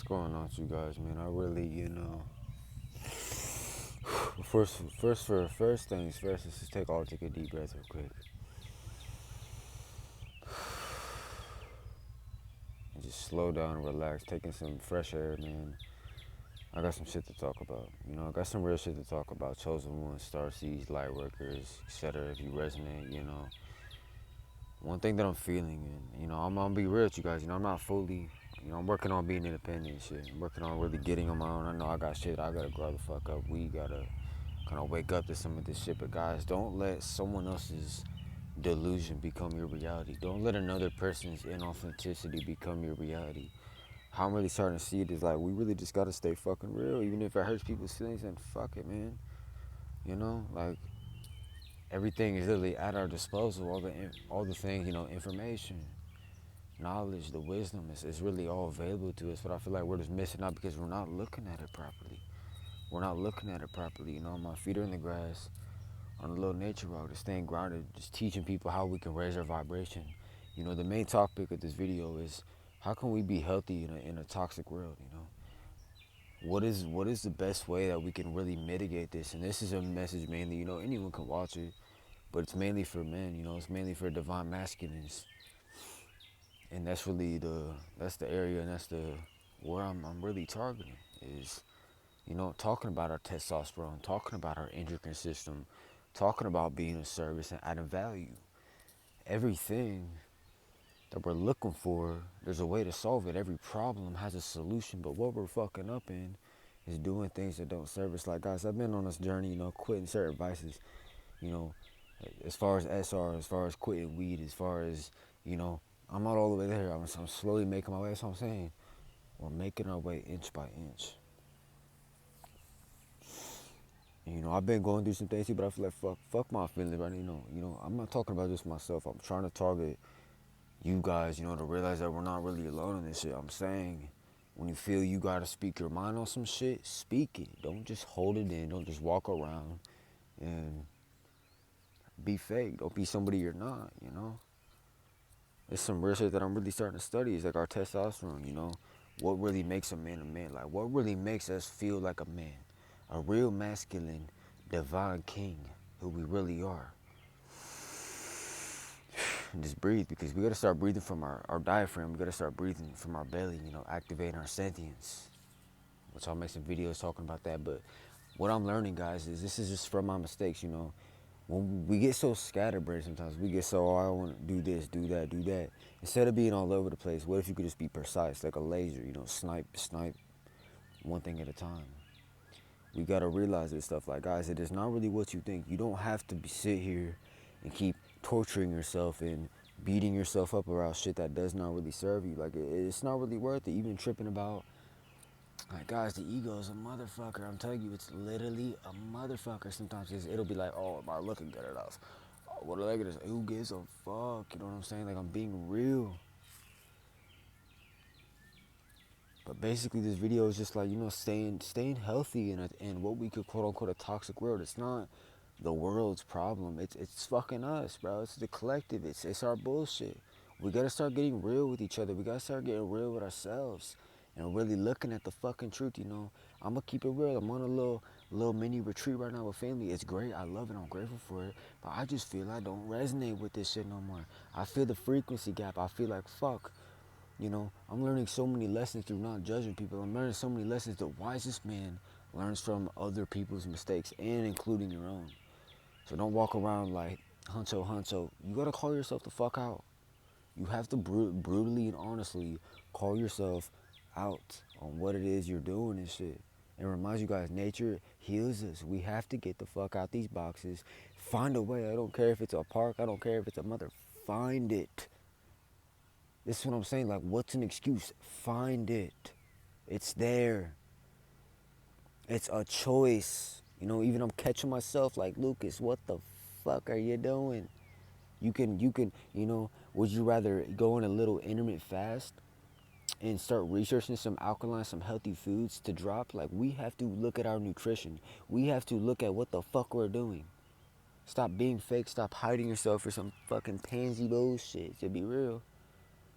going on with you guys, man? I really, first things first, let's just take a deep breath real quick. And just slow down and relax, taking some fresh air, man. I got some shit to talk about. I got some real shit to talk about. Chosen ones, star seeds, light workers, etc. If you resonate, one thing that I'm feeling, and I'm gonna be real with you guys. I'm not fully, I'm working on being independent and shit. I'm working on really getting on my own. I know I got shit. I gotta grow the fuck up. We gotta kind of wake up to some of this shit. But guys, don't let someone else's delusion become your reality. Don't let another person's inauthenticity become your reality. How I'm really starting to see it is like we really just gotta stay fucking real, even if it hurts people's feelings. Then fuck it, man. Like everything is literally at our disposal. All the things, information, knowledge, the wisdom is really all available to us. But I feel like we're just missing out because we're not looking at it properly. We're not looking at it properly. My feet are in the grass on a little nature walk, just staying grounded, just teaching people how we can raise our vibration. The main topic of this video is how can we be healthy in a toxic world. What is the best way that we can really mitigate this? And this is a message mainly, anyone can watch it, but it's mainly for men. It's mainly for divine masculines, and that's the area, and that's the where I'm really targeting is, talking about our testosterone, talking about our endocrine system, talking about being of service and adding value. Everything that we're looking for, there's a way to solve it. Every problem has a solution, but what we're fucking up in is doing things that don't serve us. Like, guys, I've been on this journey, quitting certain vices, you know, as far as SR, as far as quitting weed, as far as, I'm not all the way there. I'm slowly making my way. That's what I'm saying. We're making our way inch by inch. And, I've been going through some things too, but I feel like fuck my feelings, right? I'm not talking about just myself. I'm trying to target you guys, to realize that we're not really alone in this shit. I'm saying, when you feel you gotta speak your mind on some shit, speak it. Don't just hold it in. Don't just walk around and be fake. Don't be somebody you're not. It's some real shit that I'm really starting to study. It's like our testosterone, what really makes a man a man? Like, what really makes us feel like a man? A real masculine, divine king, who we really are. And just breathe, because we gotta start breathing from our diaphragm. We gotta start breathing from our belly, activating our sentience. Which I'll make some videos talking about that. But what I'm learning, guys, is this is just from my mistakes, When we get so scatterbrained sometimes, we get so, I want to do this, do that, do that. Instead of being all over the place, what if you could just be precise, like a laser, snipe one thing at a time. We gotta realize this stuff, like, guys, it is not really what you think. You don't have to sit here and keep torturing yourself and beating yourself up around shit that does not really serve you. Like, it's not really worth it. Even tripping about, like, guys, the ego is a motherfucker. I'm telling you, it's literally a motherfucker. Sometimes it'll be like, oh, am I looking good enough? Oh, what do I get? Who gives a fuck? You know what I'm saying? Like, I'm being real. But basically, this video is just like, staying healthy in what we could quote unquote a toxic world. It's not the world's problem. It's fucking us, bro. It's the collective. It's our bullshit. We gotta start getting real with each other. We gotta start getting real with ourselves and really looking at the fucking truth. I'm gonna keep it real. I'm on a little mini retreat right now with family. It's great. I love it. I'm grateful for it. But I just feel I don't resonate with this shit no more. I feel the frequency gap. I feel like fuck. I'm learning so many lessons through not judging people. I'm learning so many lessons. The wisest man learns from other people's mistakes, and including your own. So don't walk around like huncho. You gotta call yourself the fuck out. You have to brutally and honestly call yourself out on what it is you're doing and shit. And remind you guys, nature heals us. We have to get the fuck out these boxes. Find a way. I don't care if it's a park. I don't care if it's a mother. Find it. This is what I'm saying. Like, what's an excuse? Find it. It's there. It's a choice. Even I'm catching myself like, Lucas, what the fuck are you doing? You can, would you rather go on a little intermittent fast and start researching some alkaline, some healthy foods to drop? Like, we have to look at our nutrition. We have to look at what the fuck we're doing. Stop being fake. Stop hiding yourself for some fucking pansy bullshit, to be real.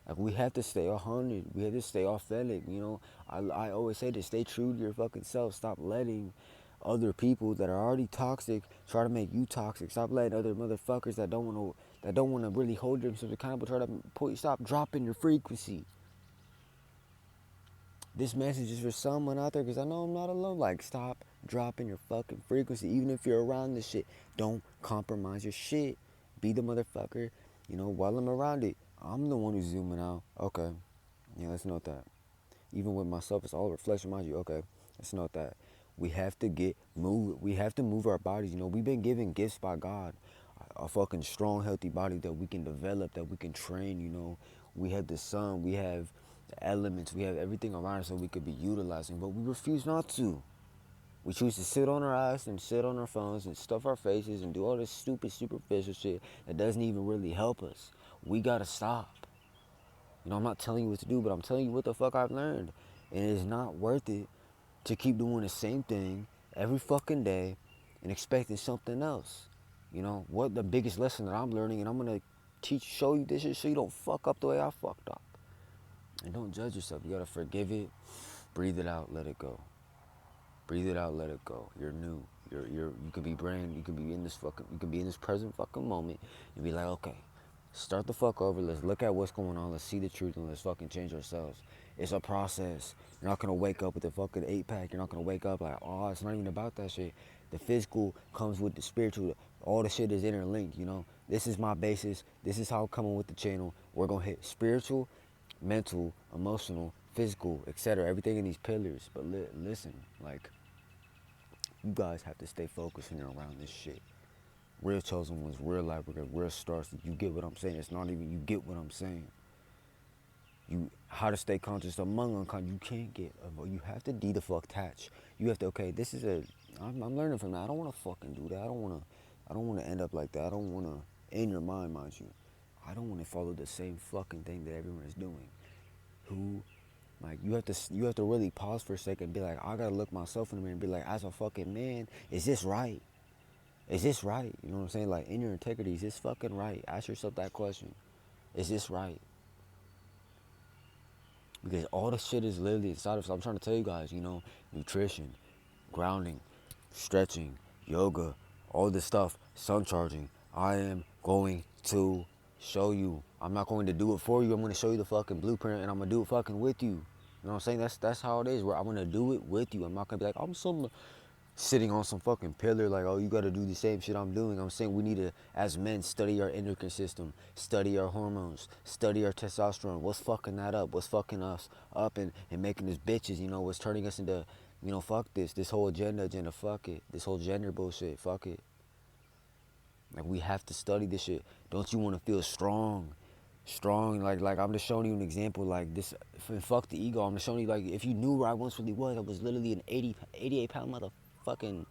Like, we have to stay 100. We have to stay authentic, you know. I always say this, stay true to your fucking self. Stop letting other people that are already toxic try to make you toxic. Stop letting other motherfuckers that don't want to really hold themselves accountable try to stop dropping your frequency. This message is for someone out there, because I know I'm not alone. Like, stop dropping your fucking frequency. Even if you're around this shit, don't compromise your shit. Be the motherfucker, you know, while I'm around it. I'm the one who's zooming out. Okay. Yeah, let's note that. Even with myself, it's all reflection, mind you. Okay, let's note that. We have to move. We have to move our bodies. You know, we've been given gifts by God, a fucking strong, healthy body that we can develop, that we can train. You know, we have the sun, we have the elements, we have everything around us that we could be utilizing, but we refuse not to. We choose to sit on our ass and sit on our phones and stuff our faces and do all this stupid, superficial shit that doesn't even really help us. We gotta stop. You know, I'm not telling you what to do, but I'm telling you what the fuck I've learned. And it is not worth it to keep doing the same thing every fucking day and expecting something else. You know, what the biggest lesson that I'm learning, and I'm gonna show you this shit so you don't fuck up the way I fucked up. And don't judge yourself. You gotta forgive it, breathe it out, let it go. Breathe it out, let it go. You're new. You could be brand. You could be in this fucking. You could be in this present fucking moment and be like, okay, start the fuck over. Let's look at what's going on. Let's see the truth and let's fucking change ourselves. It's a process. You're not gonna wake up with a fucking 8-pack. You're not gonna wake up like, oh, it's not even about that shit. The physical comes with the spiritual. All the shit is interlinked. You know. This is my basis. This is how I'm coming with the channel. We're gonna hit spiritual, mental, emotional, physical, etc. Everything in these pillars. But listen, like, you guys have to stay focused when you're around this shit. Real chosen ones, real life, real stars. You get what I'm saying? It's not even you get what I'm saying. You how to stay conscious among unconscious. You can't get. You have to de the fuck touch. You have to. Okay, this is a. I'm learning from that. I don't want to fucking do that. I don't want to. I don't want to end up like that. I don't want to. In your mind, mind you, I don't want to follow the same fucking thing that everyone is doing. Who, like, you have to really pause for a second and be like, I gotta look myself in the mirror and be like, as a fucking man, is this right? Is this right? You know what I'm saying? Like, in your integrity, is this fucking right? Ask yourself that question. Is this right? Because all the shit is literally inside of us. I'm trying to tell you guys, you know, nutrition, grounding, stretching, yoga, all this stuff, sun charging. I am going to show you. I'm not going to do it for you. I'm going to show you the fucking blueprint, and I'm going to do it fucking with you. You know what I'm saying? That's how it is. Where I'm going to do it with you. I'm not going to be like, I'm some sitting on some fucking pillar like, oh, you got to do the same shit I'm doing. I'm saying we need to, as men, study our endocrine system, study our hormones, study our testosterone. What's fucking that up? What's fucking us up and making us bitches, you know, what's turning us into, you know, fuck this whole agenda, fuck it. This whole gender bullshit, fuck it. Like, we have to study this shit. Don't you want to feel strong? Strong, like I'm just showing you an example, like this, fuck the ego. I'm just showing you, like, if you knew where I once really was, I was literally an 88-pound motherfucking,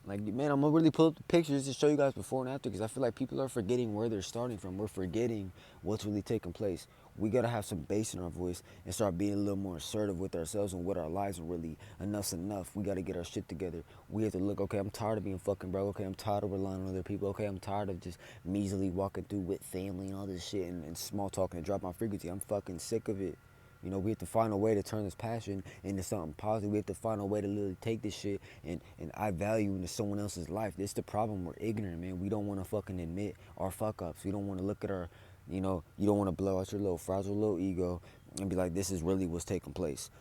like, man, I'm gonna really pull up the pictures to show you guys before and after, because I feel like people are forgetting where they're starting from. We're forgetting what's really taking place. We gotta have some bass in our voice and start being a little more assertive with ourselves and what our lives are really. Enough's enough. We gotta get our shit together. We have to look, okay, I'm tired of being fucking broke. Okay, I'm tired of relying on other people. Okay, I'm tired of just measly walking through with family and all this shit and small talking and drop my frequency. I'm fucking sick of it. You know, we have to find a way to turn this passion into something positive. We have to find a way to literally take this shit and add value into someone else's life. This is the problem. We're ignorant, man. We don't want to fucking admit our fuck ups. We don't want to look at our, you know, you don't want to blow out your little fragile little ego and be like, this is really what's taking place.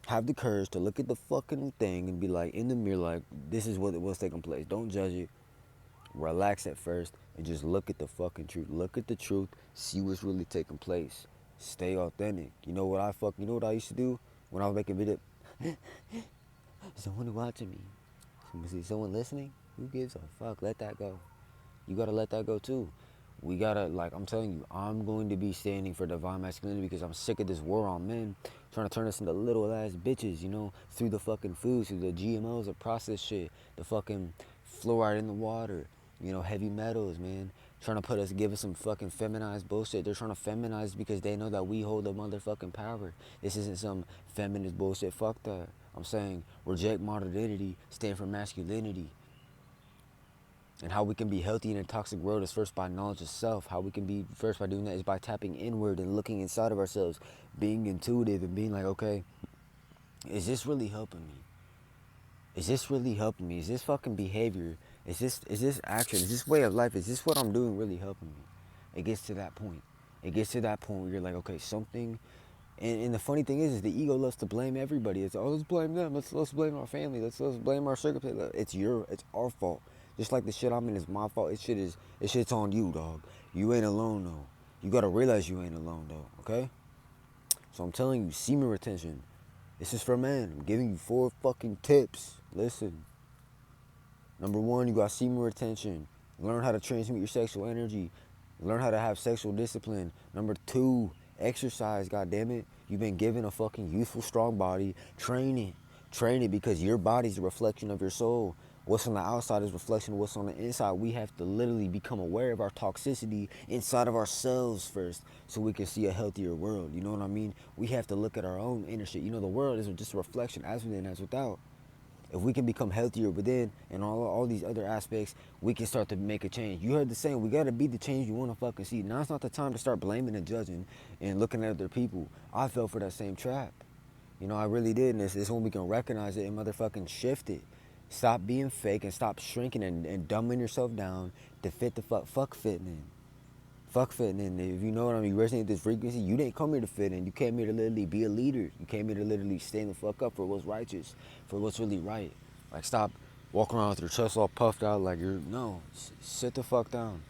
Have the courage to look at the fucking thing and be like, in the mirror, like, this is what's taking place. Don't judge it. Relax at first and just look at the fucking truth. Look at the truth. See what's really taking place. Stay authentic. You know what you know what I used to do when I was making videos? Someone watching me. Someone listening? Who gives a fuck? Let that go. You gotta let that go too. We gotta, like, I'm telling you, I'm going to be standing for divine masculinity because I'm sick of this war on men trying to turn us into little ass bitches, you know, through the fucking foods, through the GMOs, the processed shit, the fucking fluoride in the water, you know, heavy metals, man. Trying to give us some fucking feminized bullshit. They're trying to feminize because they know that we hold the motherfucking power. This isn't some feminist bullshit. Fuck that. I'm saying reject modernity, stand for masculinity. And how we can be healthy in a toxic world is first by knowledge of self. How we can be first by doing that is by tapping inward and looking inside of ourselves, being intuitive and being like, okay, is this really helping me? Is this really helping me? Is this fucking behavior? Is this action? Is this way of life? Is this what I'm doing really helping me? It gets to that point. It gets to that point where you're like, okay, something. And the funny thing is the ego loves to blame everybody. It's, oh, let's blame them. Let's blame our family. Let's blame our circumstance. It's our fault. Just like the shit I'm in is my fault. It shit's on you, dog. You ain't alone though. You gotta realize you ain't alone though. Okay. So I'm telling you, semen retention. This is for men. I'm giving you 4 fucking tips. Listen. Number 1, you got semen retention. Learn how to transmute your sexual energy. Learn how to have sexual discipline. Number 2, exercise, goddammit. You've been given a fucking youthful, strong body. Train it. Train it because your body's a reflection of your soul. What's on the outside is a reflection of what's on the inside. We have to literally become aware of our toxicity inside of ourselves first so we can see a healthier world. You know what I mean? We have to look at our own inner shit. You know, the world is just a reflection as within as without. If we can become healthier within and all these other aspects, we can start to make a change. You heard the saying, we gotta be the change you wanna fucking see. Now's not the time to start blaming and judging and looking at other people. I fell for that same trap. You know, I really did, and this is when we can recognize it and motherfucking shift it. Stop being fake and stop shrinking and dumbing yourself down to fit the fuck fitting in. Fuck fitting in. If you know what I mean, you resonate with this frequency, you didn't come here to fit in. You came here to literally be a leader. You came here to literally stand the fuck up for what's righteous, for what's really right. Like, stop walking around with your chest all puffed out like you're, no, sit the fuck down.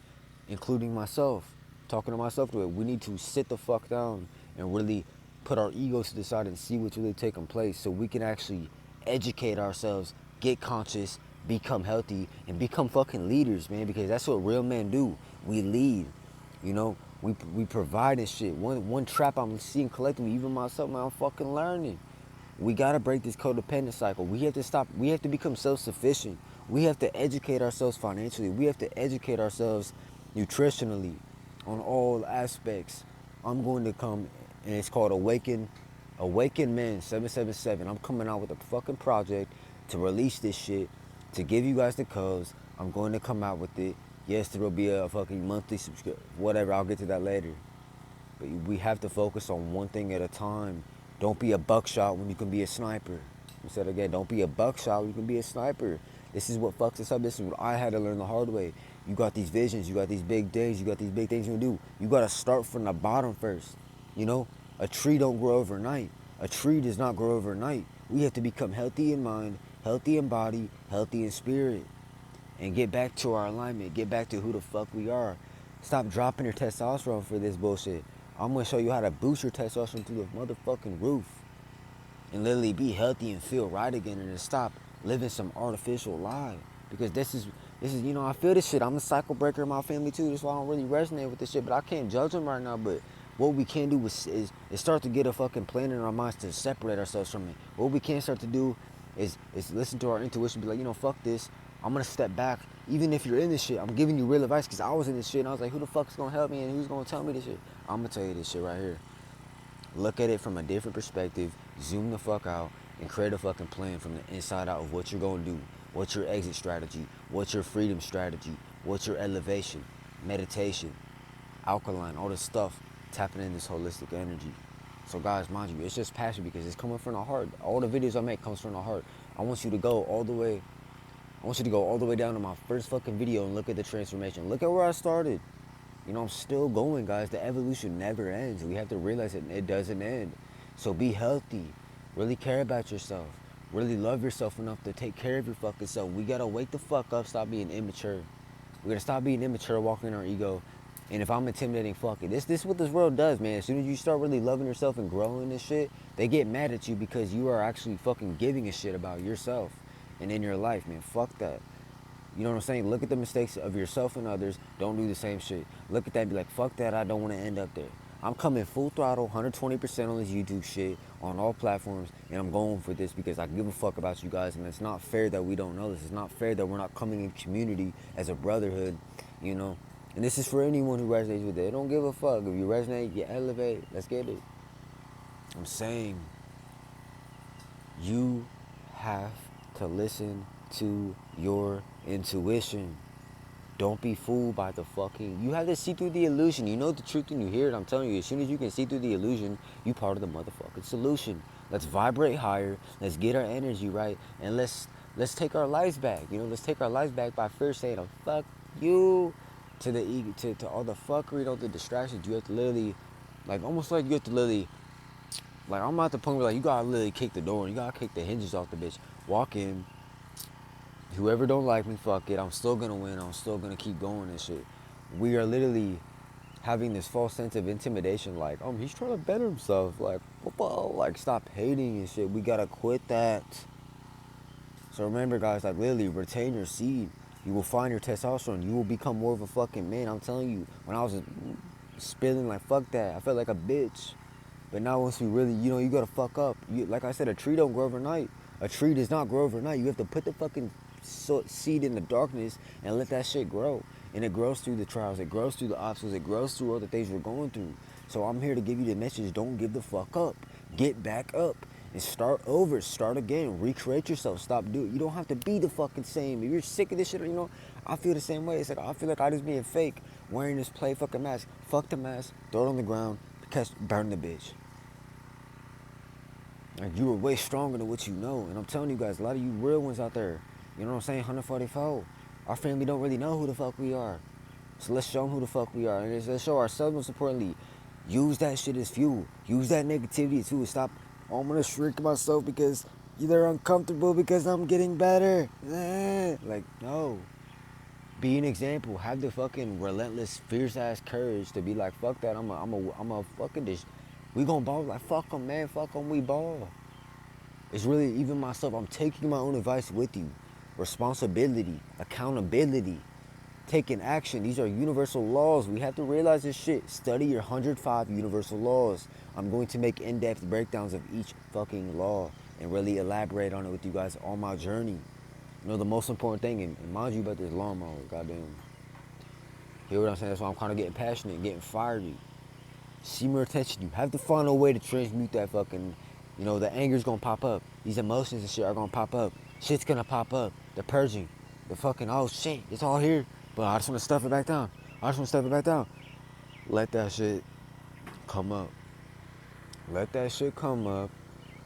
Including myself, talking to myself to it. We need to sit the fuck down and really put our egos to the side and see what's really taking place so we can actually educate ourselves, get conscious, become healthy, and become fucking leaders, man, because that's what real men do. We lead. You know, we provide and shit. One trap I'm seeing collectively, even myself, man, I'm fucking learning. We gotta break this codependent cycle. We have to stop. We have to become self-sufficient. We have to educate ourselves financially. We have to educate ourselves nutritionally on all aspects. I'm going to come, and it's called Awaken Men 777. I'm coming out with a fucking project to release this shit, to give you guys the codes. I'm going to come out with it. Yes, there will be a fucking monthly subscription. Whatever, I'll get to that later. But we have to focus on one thing at a time. Don't be a buckshot when you can be a sniper. I said again, don't be a buckshot when you can be a sniper. This is what fucks us up. This is what I had to learn the hard way. You got these visions. You got these big days. You got these big things you can do. You got to start from the bottom first. You know, a tree don't grow overnight. A tree does not grow overnight. We have to become healthy in mind, healthy in body, healthy in spirit, and get back to our alignment. Get back to who the fuck we are. Stop dropping your testosterone for this bullshit. I'm gonna show you how to boost your testosterone through the motherfucking roof and literally be healthy and feel right again, and to stop living some artificial lie. Because this is you know, I feel this shit. I'm a cycle breaker in my family too. That's why I don't really resonate with this shit. But I can't judge them right now. But what we can do is start to get a fucking plan in our minds to separate ourselves from it. What we can start to do is listen to our intuition. Be like, you know, fuck this. I'm gonna step back. Even if you're in this shit, I'm giving you real advice because I was in this shit and I was like, who the fuck is gonna help me and who's gonna tell me this shit? I'm gonna tell you this shit right here. Look at it from a different perspective, zoom the fuck out, and create a fucking plan from the inside out of what you're gonna do. What's your exit strategy? What's your freedom strategy? What's your elevation? Meditation, alkaline, all this stuff, tapping in this holistic energy. So guys, mind you, it's just passion because it's coming from the heart. All the videos I make comes from the heart. I want you to go all the way. I want you to go all the way down to my first fucking video and look at the transformation. Look at where I started. You know, I'm still going, guys. The evolution never ends. We have to realize it doesn't end. So be healthy. Really care about yourself. Really love yourself enough to take care of your fucking self. We gotta wake the fuck up, stop being immature. We gotta stop being immature, walking in our ego. And if I'm intimidating, fuck it. This is what this world does, man. As soon as you start really loving yourself and growing this shit, they get mad at you because you are actually fucking giving a shit about yourself and in your life, man. Fuck that. You know what I'm saying? Look at the mistakes of yourself and others. Don't do the same shit. Look at that and be like, fuck that. I don't want to end up there. I'm coming full throttle, 120% on this YouTube shit, on all platforms, and I'm going for this because I give a fuck about you guys, and it's not fair that we don't know this. It's not fair that we're not coming in community as a brotherhood, you know? And this is for anyone who resonates with it. Don't give a fuck. If you resonate, you elevate. Let's get it. I'm saying you have to listen to your intuition. Don't be fooled by the fucking... You have to see through the illusion. You know the truth when you hear it. I'm telling you, as soon as you can see through the illusion, you part of the motherfucking solution. Let's vibrate higher. Let's get our energy right. And let's take our lives back. You know, let's take our lives back by first saying, oh, fuck you. To the ego, to all the fuckery, all the distractions. You have to literally, like, almost like you have to literally, like, I'm at the point where, like, you gotta literally kick the door. You gotta kick the hinges off the bitch. Walk in. Whoever don't like me, fuck it. I'm still gonna win. I'm still gonna keep going and shit. We are literally having this false sense of intimidation, like, he's trying to better himself. Like, whoa, like, stop hating and shit. We gotta quit that. So remember, guys, like, literally, retain your seed. You will find your testosterone. You will become more of a fucking man. I'm telling you, when I was spilling, like, fuck that, I felt like a bitch. But now once we really, you know, you gotta fuck up. Like I said, a tree don't grow overnight. A tree does not grow overnight. You have to put the fucking seed in the darkness and let that shit grow. And it grows through the trials. It grows through the obstacles. It grows through all the things we're going through. So I'm here to give you the message. Don't give the fuck up. Get back up. And start over. Start again. Recreate yourself. Stop doing it. You don't have to be the fucking same. If you're sick of this shit, you know, I feel the same way. It's like, I feel like I just being fake. Wearing this play fucking mask. Fuck the mask. Throw it on the ground. Burn the bitch. Like, you were way stronger than what you know. And I'm telling you guys, a lot of you real ones out there, you know what I'm saying, 144. Our family don't really know who the fuck we are. So let's show them who the fuck we are. And let's show ourselves, most importantly, use that shit as fuel. Use that negativity as fuel. Stop, I'm going to shrink myself because they're uncomfortable because I'm getting better. Like, no. Be an example. Have the fucking relentless, fierce-ass courage to be like, fuck that. I'm a fucking this. We gonna ball. Like, fuck them, man. Fuck them. We ball. It's really, even myself, I'm taking my own advice with you. Responsibility. Accountability. Taking action. These are universal laws. We have to realize this shit. Study your 105 universal laws. I'm going to make in-depth breakdowns of each fucking law and really elaborate on it with you guys on my journey. You know, the most important thing, and mind you about this lawnmower, goddamn. Hear what I'm saying? That's why I'm kind of getting passionate, getting fiery. See more attention. You have to find a way to transmute that fucking, you know, the anger's gonna pop up. These emotions and shit are gonna pop up. Shit's gonna pop up. The purging. The fucking, oh shit, it's all here. But I just wanna stuff it back down. Let that shit come up. Let that shit come up.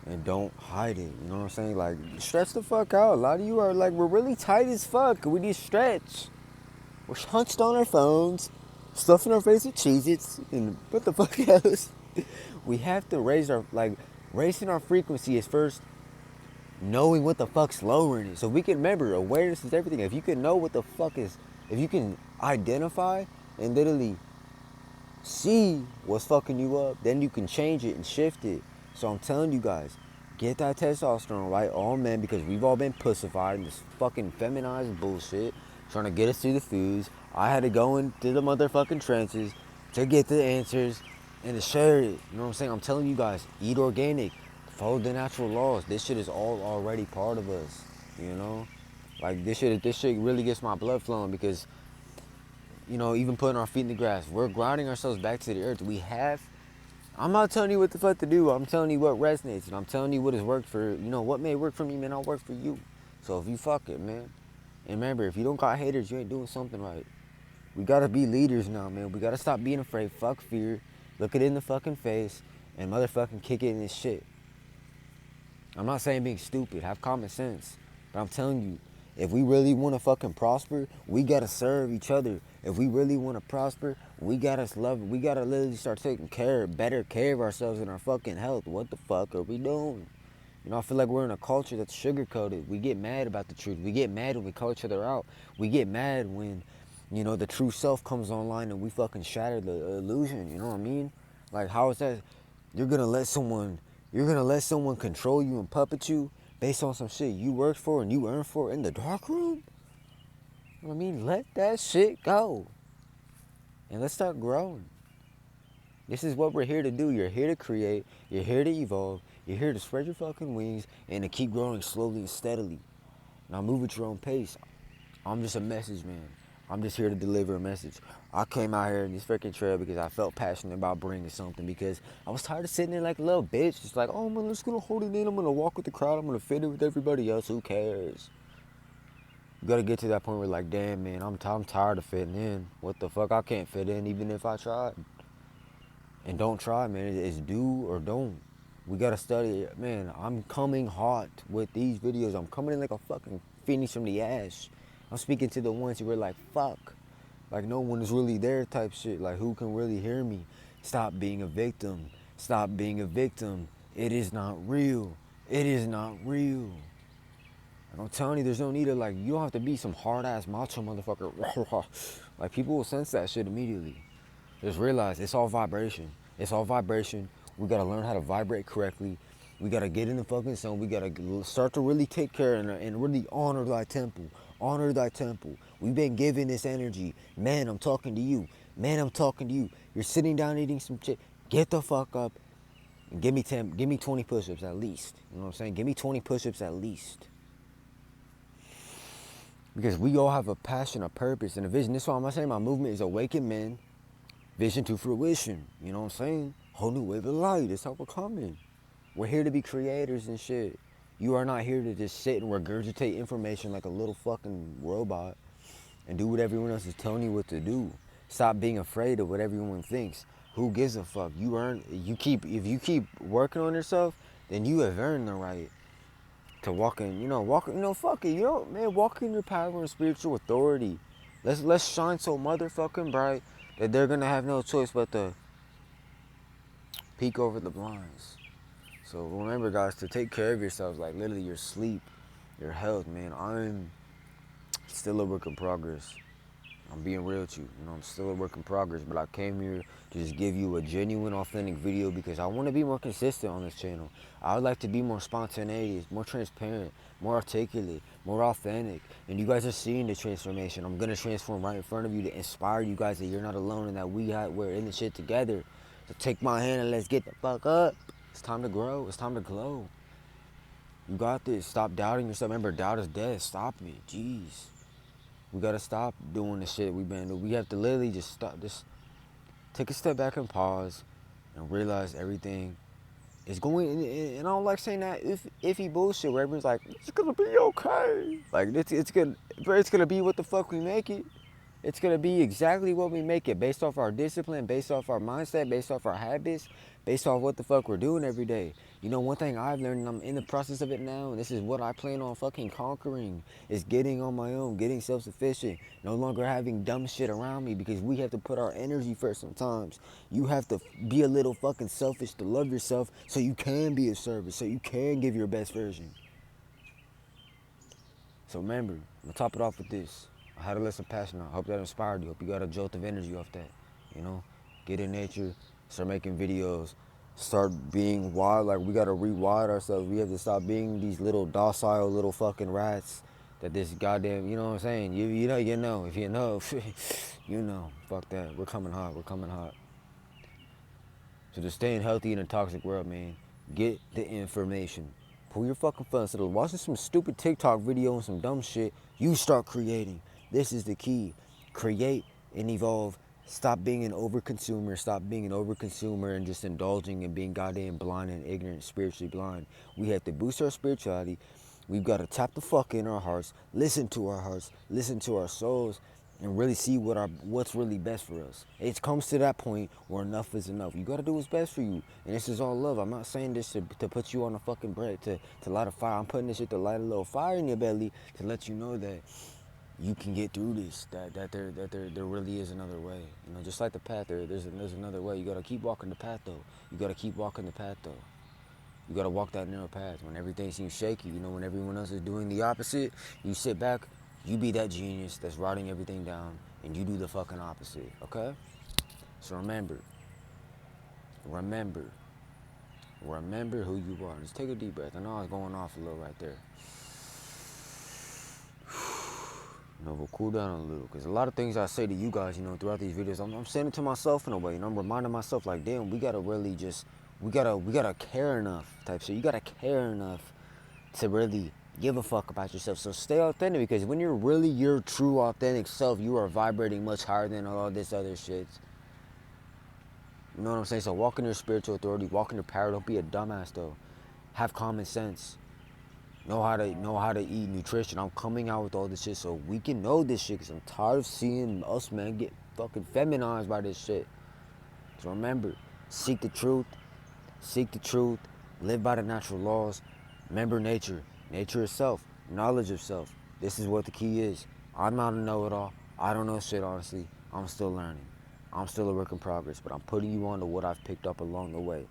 And don't hide it, you know what I'm saying? Like, stretch the fuck out. A lot of you are like, we're really tight as fuck. We need to stretch. We're hunched on our phones, stuffing our face with Cheez-Its, and what the fuck else? We have to raising our frequency is first knowing what the fuck's lowering it. So we can remember, awareness is everything. If you can know what the fuck is, if you can identify and literally see what's fucking you up, then you can change it and shift it. So I'm telling you guys, get that testosterone right, all men, because we've all been pussified in this fucking feminized bullshit, trying to get us through the foods. I had to go into the motherfucking trenches to get the answers and to share it. You know what I'm saying? I'm telling you guys, eat organic, follow the natural laws. This shit is all already part of us, you know? Like, this shit really gets my blood flowing because, you know, even putting our feet in the grass, we're grounding ourselves back to the earth. I'm not telling you what the fuck to do. I'm telling you what resonates. And I'm telling you what has worked for, you know, what may work for me may not work for you. So if you fuck it, man. And remember, if you don't got haters, you ain't doing something right. We gotta be leaders now, man. We gotta stop being afraid. Fuck fear. Look it in the fucking face. And motherfucking kick it in this shit. I'm not saying being stupid. Have common sense. But I'm telling you, if we really want to fucking prosper, we gotta serve each other. If we really want to prosper, we gotta love. We gotta literally start taking better care of ourselves and our fucking health. What the fuck are we doing? You know, I feel like we're in a culture that's sugar-coated. We get mad about the truth. We get mad when we call each other out. We get mad when, you know, the true self comes online and we fucking shatter the illusion. You know what I mean? Like, how is that? You're gonna let someone control you and puppet you based on some shit you worked for and you earned for in the dark room? You know what I mean? Let that shit go. And let's start growing. This is what we're here to do. You're here to create. You're here to evolve. You're here to spread your fucking wings and to keep growing slowly and steadily. Now move at your own pace. I'm just a message man. I'm just here to deliver a message. I came out here in this freaking trail because I felt passionate about bringing something, because I was tired of sitting there like a little bitch. Just like, oh man, I'm just gonna hold it in. I'm gonna walk with the crowd. I'm gonna fit in with everybody else. Who cares? You gotta get to that point where like, damn man, I'm tired of fitting in. What the fuck, I can't fit in even if I tried. And don't try, man. It's do or don't. We gotta study it. Man, I'm coming hot with these videos. I'm coming in like a fucking phoenix from the ash. I'm speaking to the ones who were like, fuck. Like no one is really there type shit. Like who can really hear me? Stop being a victim. Stop being a victim. It is not real. It is not real. And I'm telling you, there's no need to like, you don't have to be some hard ass macho motherfucker. Like people will sense that shit immediately. Just realize it's all vibration. It's all vibration. We gotta learn how to vibrate correctly. We gotta get in the fucking zone. We gotta start to really take care and really honor thy temple. Honor thy temple. We've been given this energy. Man, I'm talking to you. Man, I'm talking to you. You're sitting down eating some shit. Get the fuck up and give me 10, give me 20 push-ups at least. You know what I'm saying? Give me 20 push-ups at least. Because we all have a passion, a purpose, and a vision. This is why I'm saying my movement is awaken men, vision to fruition. You know what I'm saying? Whole new wave of light. That's how we're coming. We're here to be creators and shit. You are not here to just sit and regurgitate information like a little fucking robot and do what everyone else is telling you what to do. Stop being afraid of what everyone thinks. Who gives a fuck? If you keep working on yourself, then you have earned the right to walk in, fuck it, man, walk in your power and spiritual authority. Let's shine so motherfucking bright that they're gonna have no choice but to peek over the blinds. So remember, guys, to take care of yourselves, like literally your sleep, your health, man. I'm still a work in progress. I'm being real with you. I'm still a work in progress, but I came here to just give you a genuine, authentic video because I want to be more consistent on this channel. I would like to be more spontaneous, more transparent, more articulate, more authentic. And you guys are seeing the transformation. I'm going to transform right in front of you to inspire you guys that you're not alone and that we're in the shit together. So take my hand and let's get the fuck up. It's time to grow. It's time to glow. You got this. Stop doubting yourself. Remember, doubt is death. Stop it. Jeez. We gotta stop doing the shit we've been doing. We have to literally just stop. Just take a step back and pause and realize everything is going. And I don't like saying that iffy bullshit where everyone's like, it's gonna be okay. Like it's gonna be what the fuck we make it. It's gonna be exactly what we make it, based off our discipline, based off our mindset, based off our habits, based off what the fuck we're doing every day. One thing I've learned, and I'm in the process of it now, and this is what I plan on fucking conquering, is getting on my own, getting self-sufficient, no longer having dumb shit around me, because we have to put our energy first sometimes. You have to be a little fucking selfish to love yourself so you can be of service, so you can give your best version. So remember, I'm gonna top it off with this. I had a lesson passion. I hope that inspired you. Hope you got a jolt of energy off that. Get in nature, start making videos, start being wild. Like we gotta rewire ourselves. We have to stop being these little docile little fucking rats that this goddamn, you know what I'm saying? You know. If you know, you know. Fuck that. We're coming hot. We're coming hot. So just staying healthy in a toxic world, man. Get the information. Pull your fucking phone. Instead of watching some stupid TikTok video and some dumb shit, you start creating. This is the key. Create and evolve. Stop being an overconsumer. Stop being an overconsumer and just indulging and being goddamn blind and ignorant, spiritually blind. We have to boost our spirituality. We've got to tap the fuck in our hearts, listen to our hearts, listen to our souls, and really see what's really best for us. It comes to that point where enough is enough. You got to do what's best for you. And this is all love. I'm not saying this to put you on a fucking bread, to light a fire. I'm putting this shit to light a little fire in your belly to let you know that you can get through this, that there really is another way. Just like the path, there's another way. You got to keep walking the path, though. You got to keep walking the path, though. You got to walk that narrow path. When everything seems shaky, when everyone else is doing the opposite, you sit back, you be that genius that's writing everything down, and you do the fucking opposite, okay? So remember who you are. Just take a deep breath. I know I was going off a little right there. We'll cool down a little, because a lot of things I say to you guys, throughout these videos, I'm saying it to myself in a way, I'm reminding myself, like, damn, we gotta really just, we gotta care enough type shit. You gotta care enough to really give a fuck about yourself. So stay authentic, because when you're really your true authentic self, you are vibrating much higher than all this other shit. You know what I'm saying? So walk in your spiritual authority, walk in your power. Don't be a dumbass, though. Have common sense. Know how to eat nutrition. I'm coming out with all this shit so we can know this shit, because I'm tired of seeing us, man, get fucking feminized by this shit. So remember, seek the truth, seek the truth, live by the natural laws, remember nature itself, knowledge of self. This is what the key is. I'm not a know-it-all. I don't know shit, honestly. I'm still learning. I'm still a work in progress, but I'm putting you on to what I've picked up along the way.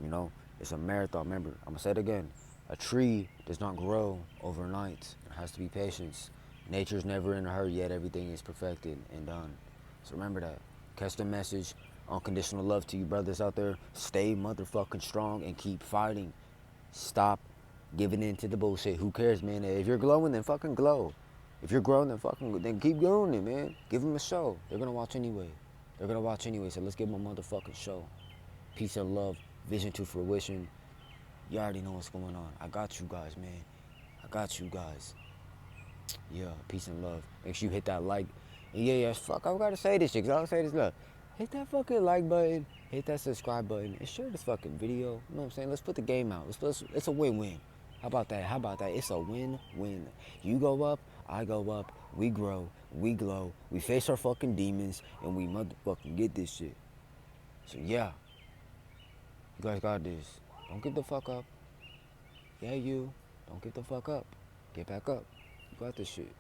You know, it's a marathon. Remember, I'm gonna say it again. A tree does not grow overnight. There has to be patience. Nature's never in a hurry, yet everything is perfected and done. So remember that. Catch the message. Unconditional love to you brothers out there. Stay motherfucking strong and keep fighting. Stop giving in to the bullshit. Who cares, man? If you're glowing, then fucking glow. If you're growing, then keep growing it, man. Give them a show. They're gonna watch anyway. They're gonna watch anyway. So let's give them a motherfucking show. Peace and love. Vision to fruition. You already know what's going on. I got you guys, man. I got you guys. Yeah, peace and love. Make sure you hit that like. And yeah, fuck, I gotta say this shit, because I don't say this enough. Hit that fucking like button. Hit that subscribe button. And share this fucking video. You know what I'm saying? Let's put the game out. It's a win-win. How about that? It's a win-win. You go up, I go up. We grow, we glow. We face our fucking demons, and we motherfucking get this shit. So yeah, you guys got this. Don't give the fuck up. Yeah, you. Don't get the fuck up. Get back up. You got this shit.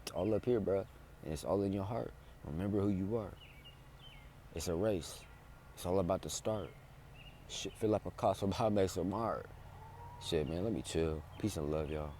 It's all up here, bro. And it's all in your heart. Remember who you are. It's a race. It's all about the start. Shit feel like a castle by Mason Mart. Shit, man, let me chill. Peace and love, y'all.